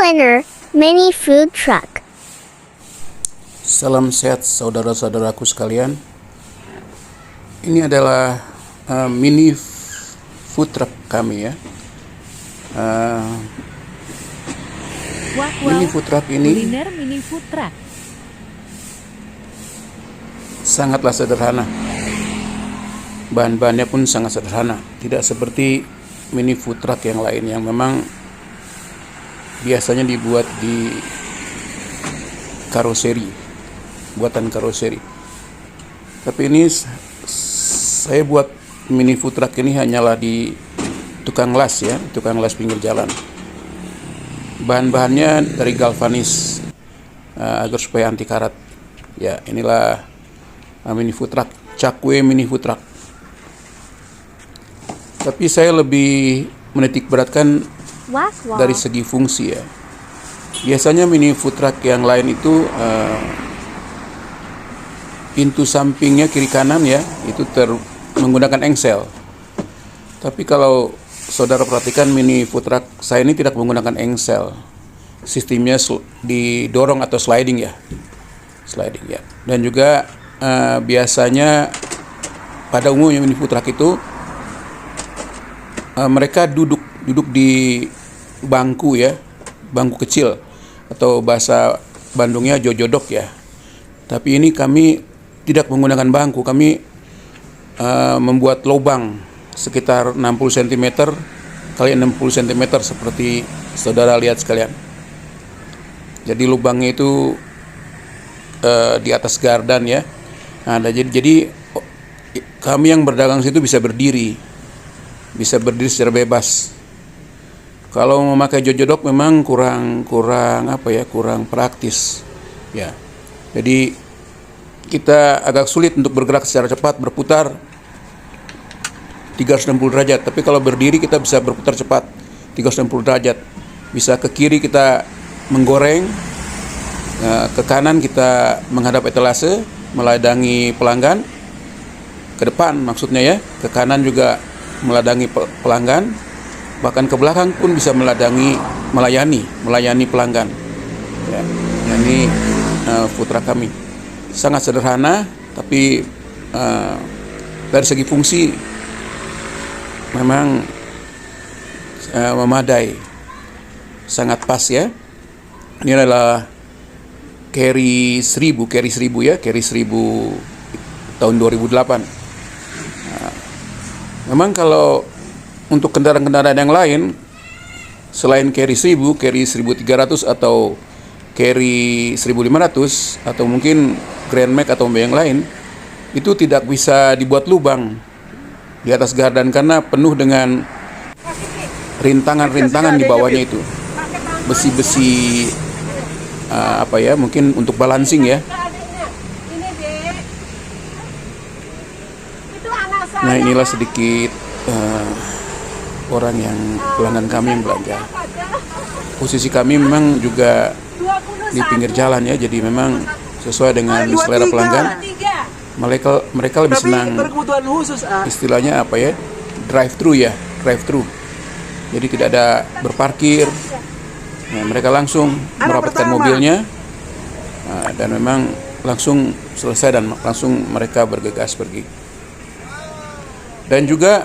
winner, mini food truck. Salam sehat saudara-saudaraku sekalian. Ini adalah mini food truck kami ya. Mini food truck ini kuliner mini food truck. sangatlah sederhana. Bahan-bahannya pun sangat sederhana, tidak seperti mini food truck yang lain yang memang biasanya dibuat di karoseri, buatan karoseri. Tapi ini saya buat mini food truck ini hanyalah di tukang las ya, tukang las pinggir jalan. Bahan-bahannya dari galvanis agar supaya anti karat. Ya, inilah mini food truck, cakwe mini food truck. Tapi saya lebih menitik beratkan dari segi fungsi ya. Biasanya mini food truck yang lain itu pintu sampingnya kiri kanan ya, itu menggunakan engsel. Tapi kalau saudara perhatikan mini food truck saya ini tidak menggunakan engsel. Sistemnya didorong atau sliding ya. Sliding ya. Dan juga biasanya pada umumnya mini food truck itu mereka duduk di bangku ya, bangku kecil atau bahasa Bandungnya jojodok ya. Tapi ini kami tidak menggunakan bangku, kami membuat lubang sekitar 60 cm kali 60 cm seperti saudara lihat sekalian. Jadi lubangnya itu di atas gardan ya. Nah, jadi kami yang berdagang situ bisa berdiri secara bebas. Kalau memakai jojodok memang kurang praktis ya. Jadi kita agak sulit untuk bergerak secara cepat, berputar 360 derajat. Tapi kalau berdiri kita bisa berputar cepat 360 derajat. Bisa ke kiri kita menggoreng, ke kanan kita menghadap etalase meladangi pelanggan, ke depan maksudnya ya, ke kanan juga meladangi pelanggan, bahkan ke belakang pun bisa melayani pelanggan ya. Ini food truck kami sangat sederhana, tapi dari segi fungsi memang memadai, sangat pas ya. Ini adalah Carry 1000 ya, Carry 1000 tahun 2008. Memang kalau untuk kendaraan-kendaraan yang lain selain Carry 1000, Carry 1300 atau Carry 1500 atau mungkin Grand Max atau yang lain, itu tidak bisa dibuat lubang di atas gardan karena penuh dengan rintangan-rintangan di bawahnya itu. Besi-besi mungkin untuk balancing ya. Nah, inilah sedikit orang yang pelanggan kami yang belanja. Posisi kami memang juga di pinggir jalan ya, jadi memang sesuai dengan selera pelanggan. Mereka lebih senang istilahnya drive-thru. Jadi tidak ada berparkir. Nah, mereka langsung merapatkan mobilnya dan memang langsung selesai dan langsung mereka bergegas pergi. Dan juga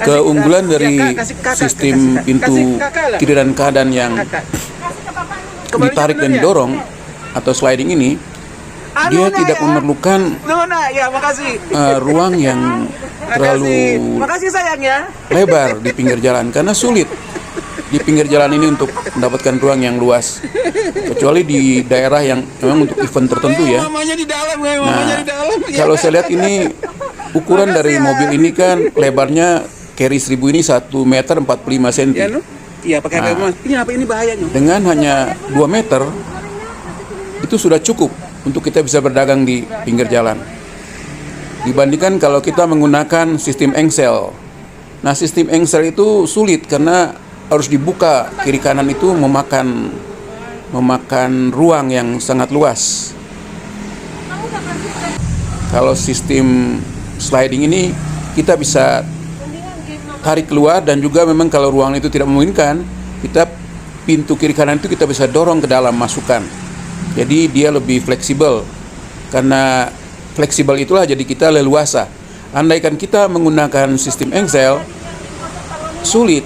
keunggulan dari sistem pintu kiri dan kanan yang ditarik dan didorong atau sliding ini, dia tidak memerlukan ruang yang terlalu lebar di pinggir jalan, karena sulit di pinggir jalan ini untuk mendapatkan ruang yang luas, kecuali di daerah yang memang untuk event tertentu ya. Nah, kalau saya lihat ini ukuran dari mobil ini kan lebarnya Carry 1000 ini 1 meter 45 cm. Iya, pakai ini bahayanya. Dengan hanya 2 meter itu sudah cukup untuk kita bisa berdagang di pinggir jalan. Dibandingkan kalau kita menggunakan sistem engsel. Nah, sistem engsel itu sulit karena harus dibuka kiri kanan, itu memakan ruang yang sangat luas. Kalau sistem sliding ini kita bisa tarik keluar, dan juga memang kalau ruang itu tidak memungkinkan, kita pintu kiri kanan itu kita bisa dorong ke dalam, masukkan. Jadi dia lebih fleksibel. Karena fleksibel itulah jadi kita leluasa. Andaikan kita menggunakan sistem engsel, sulit.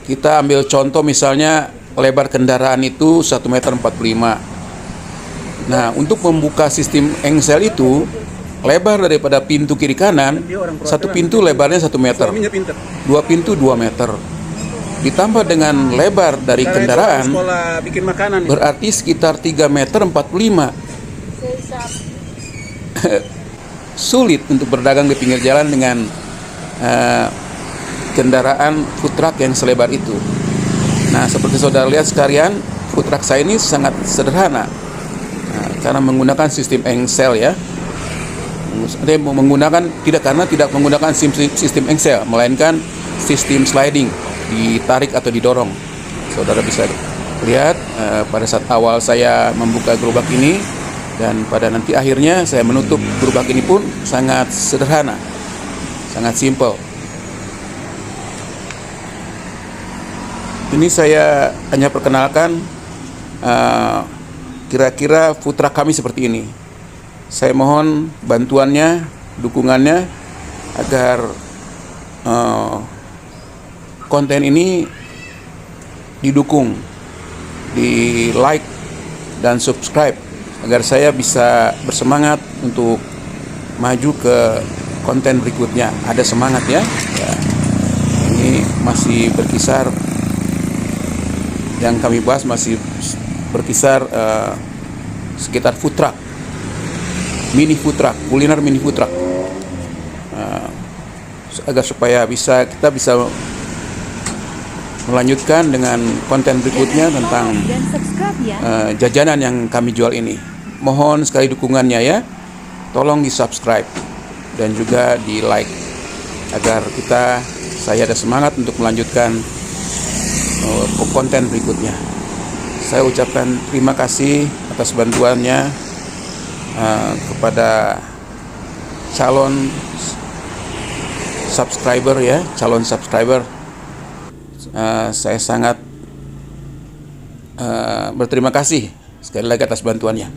Kita ambil contoh misalnya lebar kendaraan itu 1,45 meter. Nah, untuk membuka sistem engsel itu, lebar daripada pintu kiri kanan, satu pintu lebarnya 1 meter, Suaminya pinter. dua pintu 2 meter. Ditambah dengan lebar dari kendaraan, Sekolah bikin makanan. berarti sekitar 3 meter 45. Sulit untuk berdagang di pinggir jalan dengan kendaraan food truck yang selebar itu. Nah, seperti saudara lihat sekalian, food truck saya ini sangat sederhana. Nah, karena menggunakan sistem engsel ya. Dia tidak menggunakan sistem engsel, melainkan sistem sliding, ditarik atau didorong. Saudara bisa lihat pada saat awal saya membuka gerobak ini dan pada nanti akhirnya saya menutup gerobak ini pun sangat sederhana, sangat simple. Ini saya hanya perkenalkan kira-kira food truck kami seperti ini. Saya mohon bantuannya, dukungannya agar konten ini didukung, di like dan subscribe agar saya bisa bersemangat untuk maju ke konten berikutnya. Ada semangat ya. Ini masih berkisar, yang kami bahas masih berkisar sekitar food truck, mini food truck, kuliner mini food truck, agar supaya kita bisa melanjutkan dengan konten berikutnya tentang jajanan yang kami jual ini. Mohon sekali dukungannya ya, tolong di subscribe dan juga di like agar saya ada semangat untuk melanjutkan konten berikutnya. Saya ucapkan terima kasih atas bantuannya kepada calon subscriber ya, calon subscriber. Saya sangat berterima kasih sekali lagi atas bantuannya.